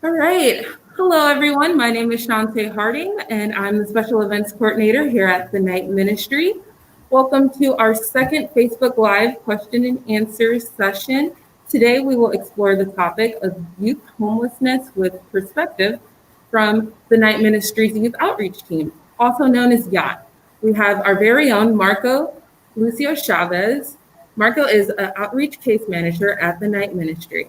All right. Hello, everyone. My name is Shante Harding, and I'm the Special Events Coordinator here at the Night Ministry. Welcome to our second Facebook Live question and answer session. Today, we will explore the topic of youth homelessness with perspective from the Night Ministry's Youth Outreach Team, also known as YAT. We have our very own Marco Lucio-Chavez. Marco is an outreach case manager at the Night Ministry.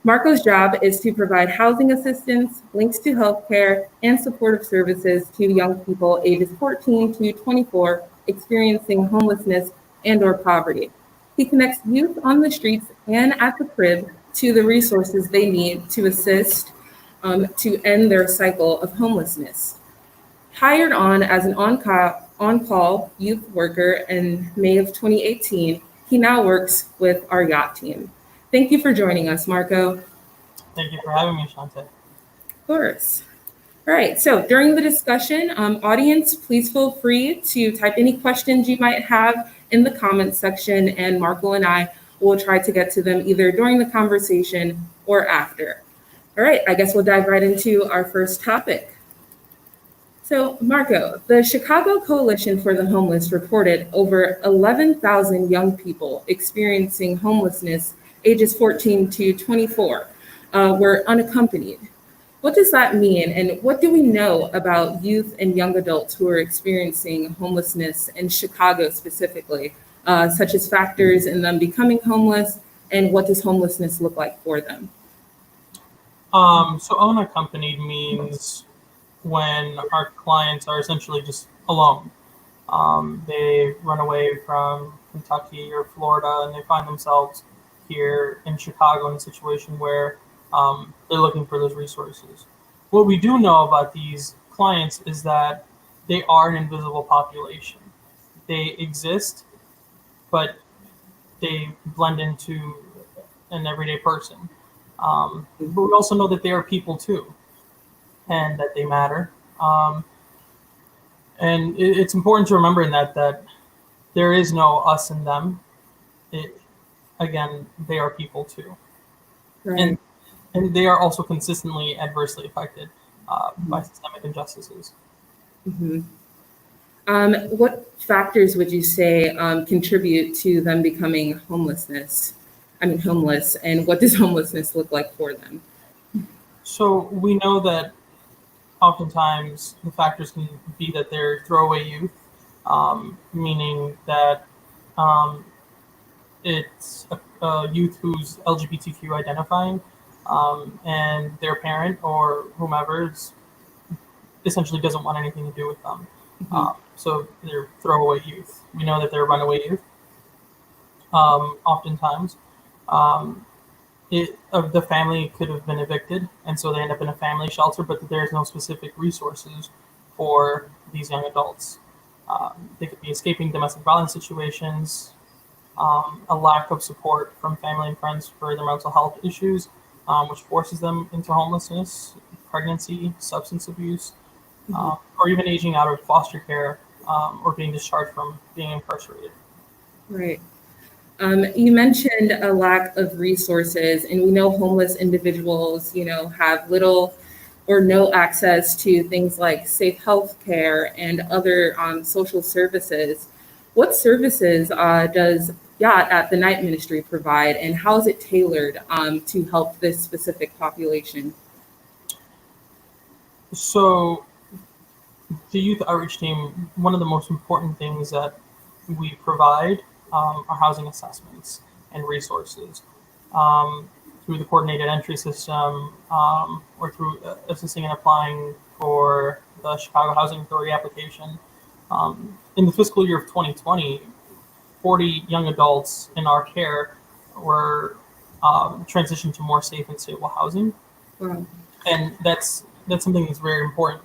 Marco's job is to provide housing assistance, links to healthcare, and supportive services to young people ages 14 to 24 experiencing homelessness and/or poverty. He connects youth on the streets and at the crib to the resources they need to assist to end their cycle of homelessness. Hired on as an on-call youth worker in May of 2018, he now works with our yacht team. Thank you for joining us, Marco. Thank you for having me, Shante. Of course. All right, so during the discussion, audience, please feel free to type any questions you might have in the comments section, and Marco and I will try to get to them either during the conversation or after. All right, I guess we'll dive right into our first topic. So, Marco, the Chicago Coalition for the Homeless reported over 11,000 young people experiencing homelessness ages 14 to 24 were unaccompanied. What does that mean, and what do we know about youth and young adults who are experiencing homelessness in Chicago specifically, such as factors in them becoming homeless, and what does homelessness look like for them? So unaccompanied means when our clients are essentially just alone. They run away from Kentucky or Florida and they find themselves here in Chicago in a situation where they're looking for those resources. What we do know about these clients is that they are an invisible population. They exist, but they blend into an everyday person. But we also know that they are people too, and that they matter. And it's important to remember in that there is no us and them. Again, they are people too. Right. And they are also consistently adversely affected by systemic injustices. What factors would you say contribute to them becoming homeless, and what does homelessness look like for them? So we know that oftentimes the factors can be that they're throwaway youth, meaning that it's a youth who's LGBTQ identifying, and their parent or whomever essentially doesn't want anything to do with them. So they're throwaway youth. We know that they're runaway youth. Oftentimes, the family could have been evicted, and so they end up in a family shelter, but there's no specific resources for these young adults. They could be escaping domestic violence situations, a lack of support from family and friends for their mental health issues, which forces them into homelessness, pregnancy, substance abuse, or even aging out of foster care or being discharged from being incarcerated. Right. You mentioned a lack of resources, and we know homeless individuals, have little or no access to things like safe health care and other social services. What services does YAT at the Night Ministry provide, and how is it tailored to help this specific population? So the youth outreach team, one of the most important things that we provide are housing assessments and resources through the coordinated entry system or through assisting and applying for the Chicago Housing Authority application. In the fiscal year of 2020, 40 young adults in our care were transitioned to more safe and stable housing. Wow. And that's something that's very important.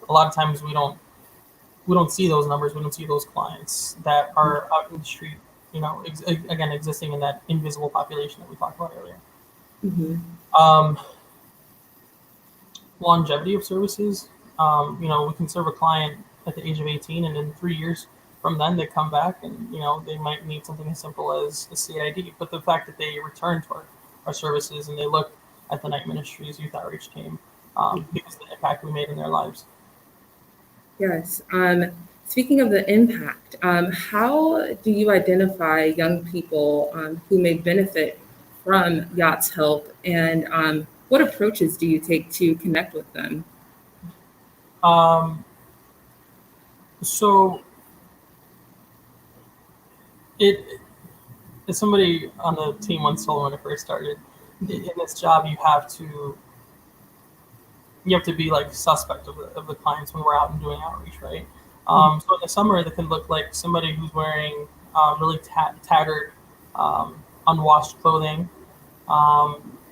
A lot of times we don't see those numbers. We don't see those clients that are out in the street, again, existing in that invisible population that we talked about earlier. Longevity of services. We can serve a client at the age of 18, and in 3 years from then they come back and, they might need something as simple as a CID. But the fact that they return to our services and they look at the Night Ministry's youth outreach team because of the impact we made in their lives. Yes. Speaking of the impact, how do you identify young people who may benefit from Yacht's help, and what approaches do you take to connect with them? Um, so it as somebody on the team once told me when I first started, in this job you have to be like suspect of the clients when we're out and doing outreach, right? So in the summer, that can look like somebody who's wearing really tattered, unwashed clothing.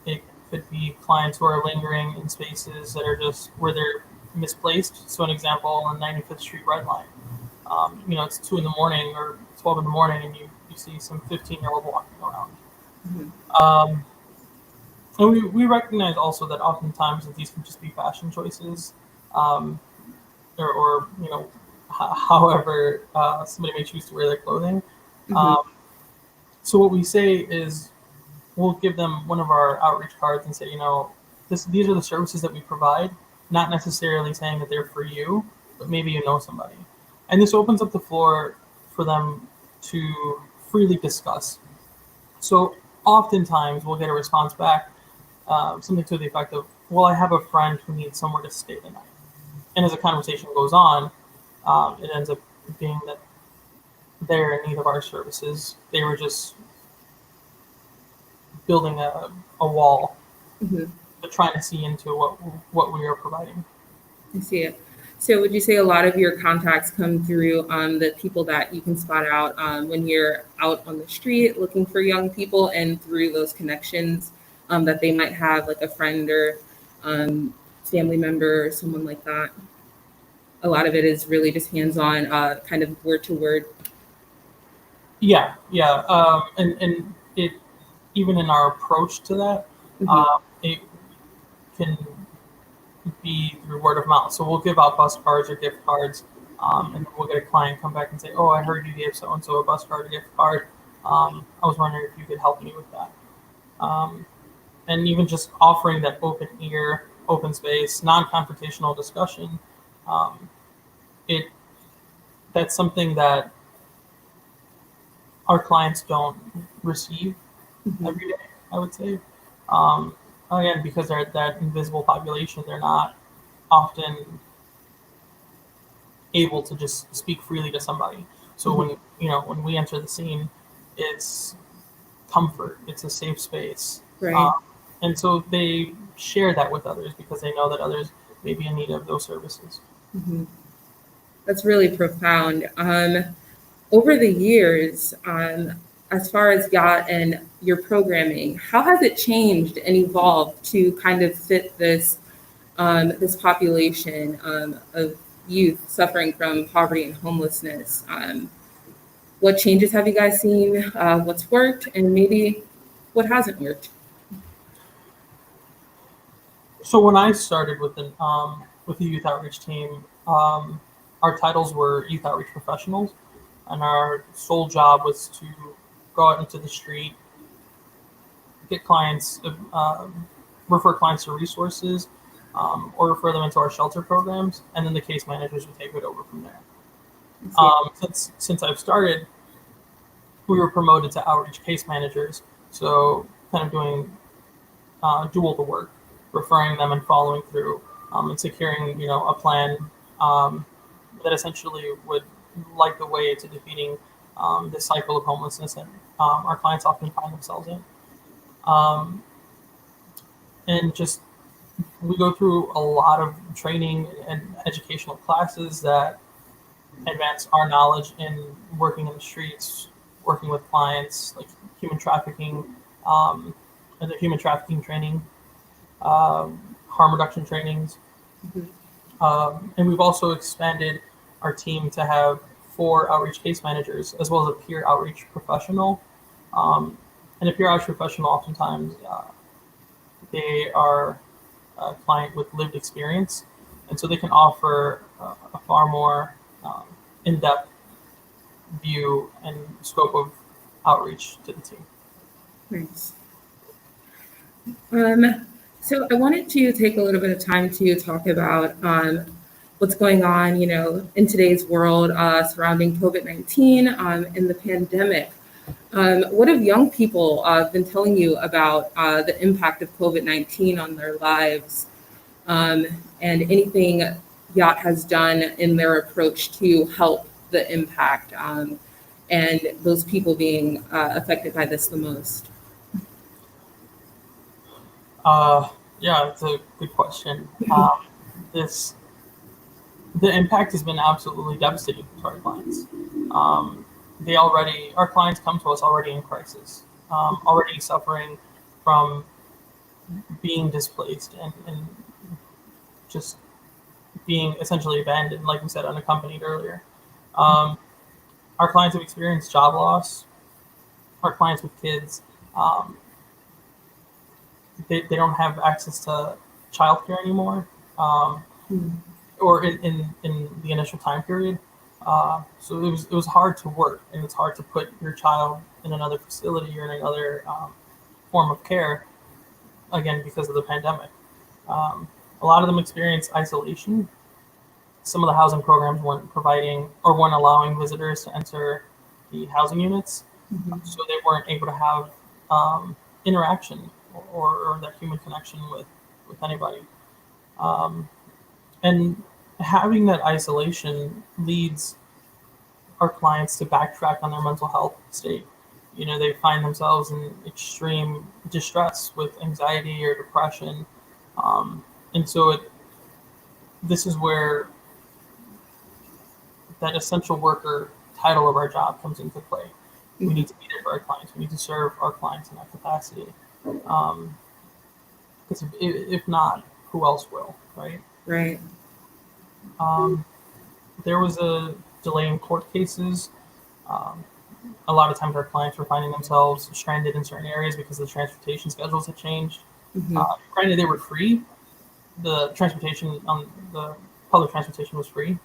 It could be clients who are lingering in spaces that are just where they're misplaced. So an example on 95th Street Red Line. It's 2 in the morning or 12 in the morning, and you see some 15-year-old walking around. Um, and we recognize also that oftentimes that these can just be fashion choices, um, or however somebody may choose to wear their clothing. Hmm. Um, so what we say is we'll give them one of our outreach cards and say, these are the services that we provide, not necessarily saying that they're for you, but maybe you know somebody. And this opens up the floor for them to freely discuss. So oftentimes we'll get a response back, something to the effect of, well, I have a friend who needs somewhere to stay the night. And as the conversation goes on, it ends up being that they're in need of our services. They were just building a wall, Hmm. but trying to see into what we are providing. I see it. So would you say a lot of your contacts come through the people that you can spot out when you're out on the street looking for young people, and through those connections that they might have, like a friend or family member or someone like that? A lot of it is really just hands-on, kind of word to word. Yeah. And it even in our approach to that, Hmm. it can be through word of mouth. So we'll give out bus cards or gift cards, and then we'll get a client come back and say, "Oh, I heard you gave so and so a bus card or gift card. I was wondering if you could help me with that." Um, and even just offering that open ear, open space, non-confrontational discussion, um, it that's something that our clients don't receive Hmm. every day, I would say. Um, Again, because they're that invisible population, they're not often able to just speak freely to somebody. So Hmm. when we enter the scene, it's comfort, it's a safe space, Right. and so they share that with others because they know that others may be in need of those services. Hmm. That's really profound. Over the years, as far as Yacht and your programming, how has it changed and evolved to kind of fit this population of youth suffering from poverty and homelessness? What changes have you guys seen? What's worked, and maybe what hasn't worked? So when I started with the youth outreach team, our titles were youth outreach professionals, and our sole job was to go out into the street, get clients, refer clients to resources, or refer them into our shelter programs, and then the case managers would take it over from there. Let's see. Since I've started, we were promoted to outreach case managers, so kind of doing dual the work, referring them and following through, and securing a plan that essentially would light the way to defeating this cycle of homelessness that our clients often find themselves in. Um, and just we go through a lot of training and educational classes that advance our knowledge in working in the streets, working with clients, like human trafficking, and the human trafficking training, harm reduction trainings. Mhm. And we've also expanded our team to have 4 outreach case managers as well as a peer outreach professional. Um, and a peer outreach professional, oftentimes, they are a client with lived experience, and so they can offer a far more in-depth view and scope of outreach to the team. Nice. Um, So I wanted to take a little bit of time to talk about what's going on, in today's world surrounding COVID-19 and the pandemic. What have young people been telling you about the impact of COVID-19 on their lives, um, and anything Yacht has done in their approach to help the impact and those people being affected by this the most? Uh, yeah, it's a good question. This The impact has been absolutely devastating to our clients. Um, our clients come to us already in crisis, already suffering from being displaced and just being essentially abandoned, like we said, unaccompanied earlier. Um, our clients have experienced job loss. Our clients with kids, um, they don't have access to childcare anymore, or in the initial time period. So it was hard to work, and it's hard to put your child in another facility or in another form of care, again, because of the pandemic. A lot of them experience isolation. Some of the housing programs weren't allowing visitors to enter the housing units, so they weren't able to have interaction or that human connection with anybody. Um, and having that isolation leads our clients to backtrack on their mental health state. They find themselves in extreme distress with anxiety or depression, and so this is where that essential worker title of our job comes into play. We need to be there for our clients. We need to serve our clients in that capacity. Because if not, who else will, right? Right. Um, there was a delay in court cases. Um, a lot of times our clients were finding themselves stranded in certain areas because the transportation schedules had changed. Granted, they were free. The transportation on the public transportation was free.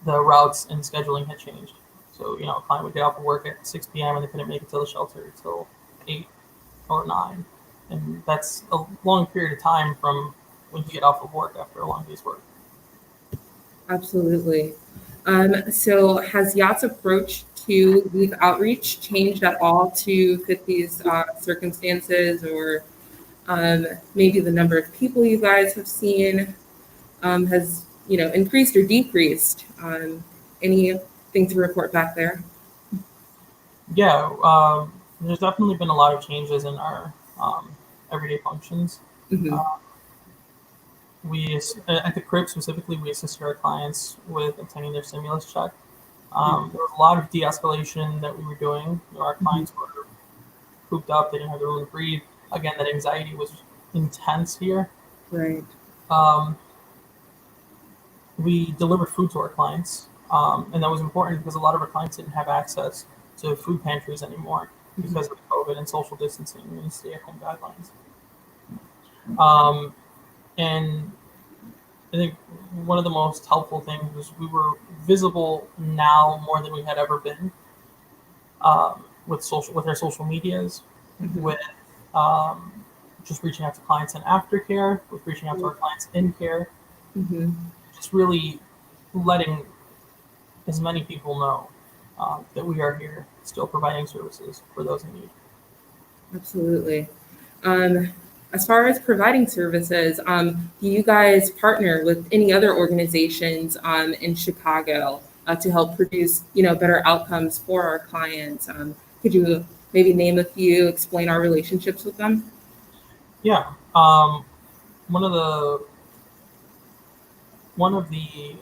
The routes and scheduling had changed. So, a client would get off of work at 6 p.m. and they couldn't make it to the shelter until 8 or 9. And that's a long period of time from when you get off of work after a long day's work. Absolutely. So has Yacht's approach to youth outreach changed at all to fit these circumstances, or maybe the number of people you guys have seen has increased or decreased? Anything to report back there? Yeah, there's definitely been a lot of changes in our everyday functions. Hmm. Uh, we at the crib specifically, we assisted our clients with obtaining their stimulus check. There was a lot of de-escalation that we were doing. Our clients were cooped up; they didn't have the room to breathe. Again, that anxiety was intense here. Right. Um, we delivered food to our clients, and that was important because a lot of our clients didn't have access to food pantries anymore because of COVID and social distancing and stay-at-home guidelines. And I think one of the most helpful things was we were visible now more than we had ever been, with our social medias, with um, just reaching out to clients in aftercare, with reaching out to our clients in care, just really letting as many people know that we are here still providing services for those in need. Absolutely. Um, as far as providing services, do you guys partner with any other organizations in Chicago to help produce, better outcomes for our clients? Could you maybe name a few, explain our relationships with them? Yeah, one of the one of the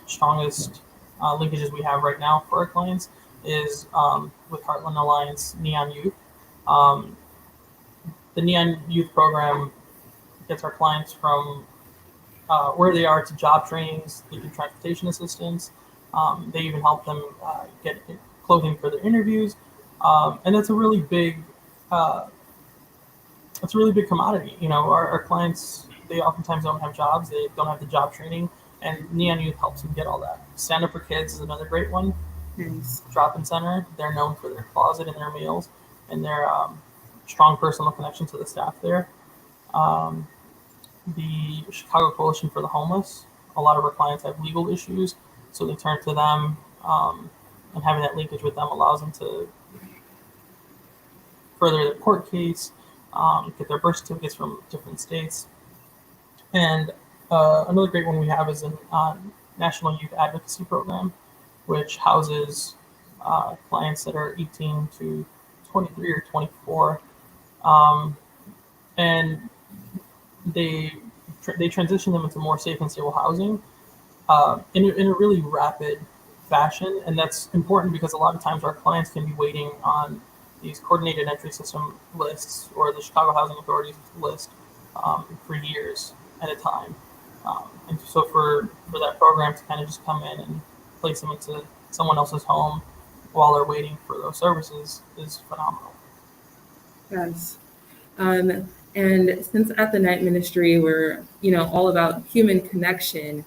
strongest linkages we have right now for our clients is with Heartland Alliance Neon Youth. Um, the Neon Youth program gets our clients from where they are to job trainings. They do transportation assistance. They even help them get clothing for their interviews, and uh, that's a really big commodity. Our clients, they oftentimes don't have jobs. They don't have the job training, and Neon Youth helps them get all that. Stand Up for Kids is another great one. Nice. Drop-in center. They're known for their closet and their meals and their strong personal connection to the staff there. Um, the Chicago Coalition for the Homeless. A lot of our clients have legal issues, so they turn to them, and having that linkage with them allows them to further their court case, get their birth certificates from different states. And another great one we have is a National Youth Advocacy Program, which houses clients that are 18 to 23 or 24. Um, and they they transition them into more safe and stable housing in a really rapid fashion, and that's important because a lot of times our clients can be waiting on these coordinated entry system lists or the Chicago Housing Authority's list for years at a time. And so for that program to kind of just come in and place them into someone else's home while they're waiting for those services is phenomenal. Yes. And since at the Night Ministry we're, all about human connection,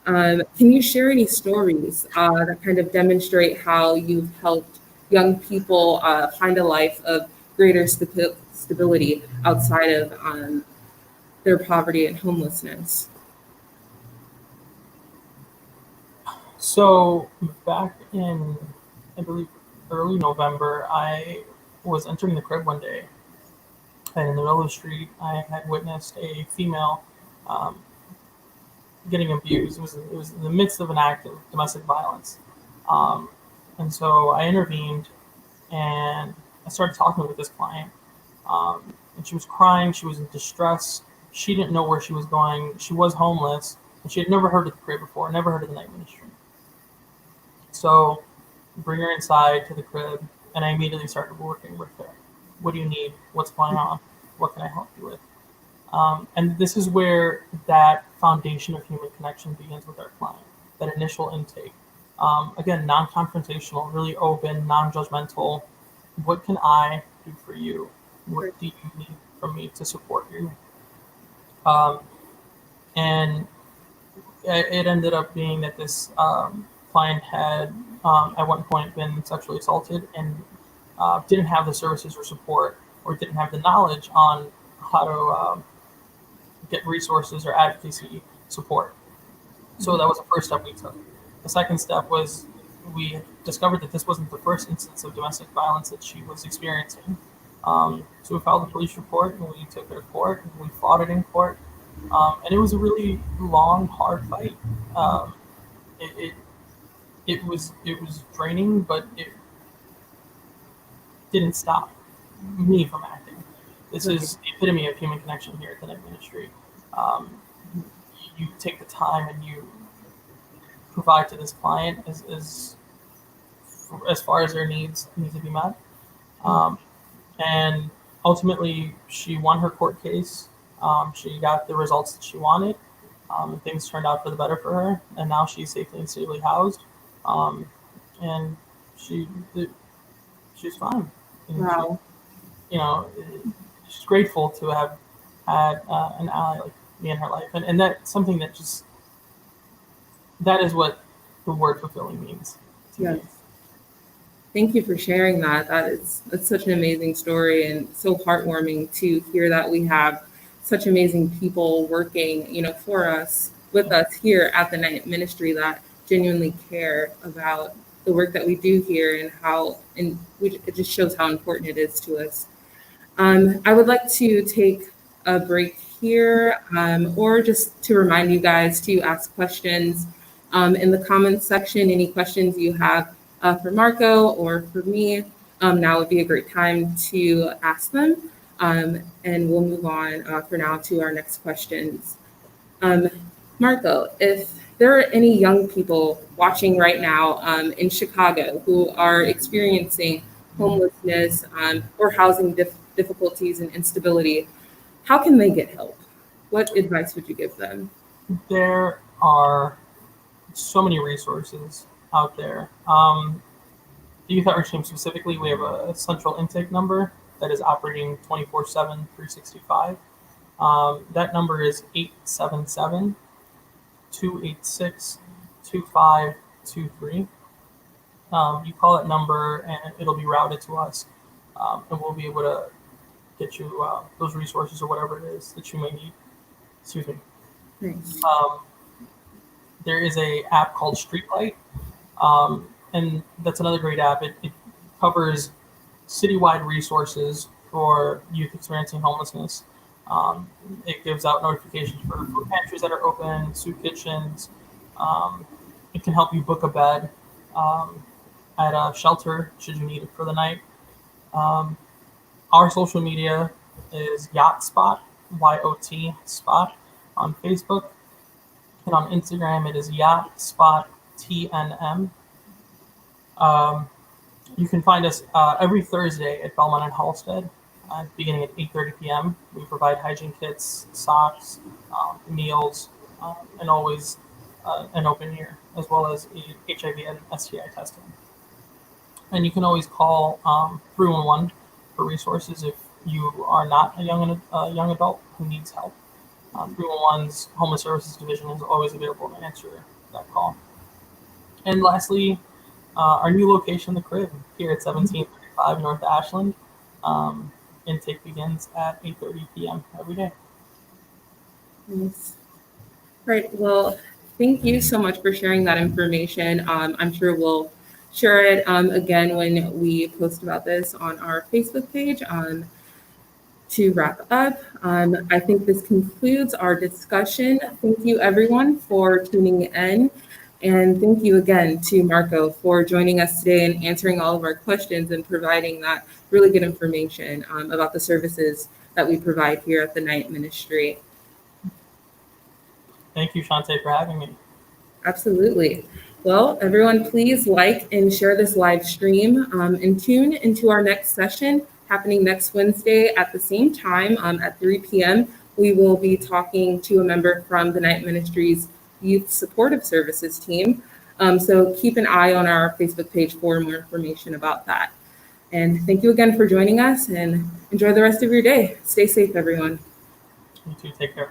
can you share any stories that kind of demonstrate how you've helped young people find a life of greater stability outside of their poverty and homelessness? So back in, I believe, early November, I was entering the crib one day, and in the middle of the street, I had witnessed a female um, getting abused. It was in the midst of an act of domestic violence, um, and so I intervened, and I started talking with this client, and she was crying. She was in distress. She didn't know where she was going. She was homeless, and she had never heard of the crib before, never heard of the night ministry. So bring her inside to the crib, and I immediately started working with her. What do you need? What's going on? What can I help you with? And this is where that foundation of human connection begins with our client, that initial intake. Again, non-confrontational, really open, non-judgmental. What can I do for you? What do you need from me to support you? Um, and it ended up being that this client had at one point been sexually assaulted and didn't have the services or support or didn't have the knowledge on how to get resources or advocacy support. So that was the first step we took. The second step was we discovered that this wasn't the first instance of domestic violence that she was experiencing. So we filed a police report and we took her to court and we fought it in court. And it was a really long, hard fight. Um, it, it was draining, but it didn't stop me from acting. This is the epitome of human connection here at the Night Ministry. Um, you take the time and you provide to this client as far as their needs need to be met. Um, and ultimately, she won her court case. She got the results that she wanted. And things turned out for the better for her, and now she's safely and stably housed. Um, and she she's fine. And Wow. you know, she's grateful to have had an ally like me in her life, and that's something that just that is what the word fulfilling means to Yes. me. Thank you for sharing that. That's such an amazing story and so heartwarming to hear that we have such amazing people working, for us, with us here at the Night Ministry that genuinely care about the work that we do here and it just shows how important it is to us. I would like to take a break here, or just to remind you guys to ask questions in the comments section. Any questions you have for Marco or for me, now would be a great time to ask them. And we'll move on for now to our next questions. Um, Marco, if there are any young people watching right now in Chicago who are experiencing homelessness or housing difficulties and instability, how can they get help? What advice would you give them? There are so many resources out there. The Youth Outreach Team specifically, we have a central intake number that is operating 24/7, 365. That number is 877-286-2523. You call that number and it'll be routed to us, and we'll be able to get you those resources or whatever it is that you may need. Excuse me. Nice. There is a app called Streetlight, and that's another great app. It covers citywide resources for youth experiencing homelessness. It gives out notifications for food pantries that are open, soup kitchens. It can help you book a bed at a shelter should you need it for the night. Our social media is Yacht Spot, YOT Spot on Facebook. And on Instagram, it is Yacht Spot TNM. You can find us every Thursday at Belmont and Halstead, beginning at 8:30 p.m. We provide hygiene kits, socks, meals, and always an open ear, as well as HIV and STI testing. And you can always call 311 for resources if you are not a young adult who needs help. 311's Homeless Services Division is always available to answer that call. And lastly, our new location, The Crib, here at 1735 North Ashland. Intake begins at 8:30 p.m. every day. Nice. Right. Well, thank you so much for sharing that information. I'm sure we'll share it again when we post about this on our Facebook page. To wrap up, I think this concludes our discussion. Thank you, everyone, for tuning in. And thank you again to Marco for joining us today and answering all of our questions and providing that really good information about the services that we provide here at the Night Ministry. Thank you, Shante, for having me. Absolutely. Well, everyone, please like and share this live stream and tune into our next session happening next Wednesday at the same time at 3 p.m. We will be talking to a member from the Night Ministry's Youth Supportive Services team. So keep an eye on our Facebook page for more information about that. And thank you again for joining us and enjoy the rest of your day. Stay safe, everyone. You too. Take care.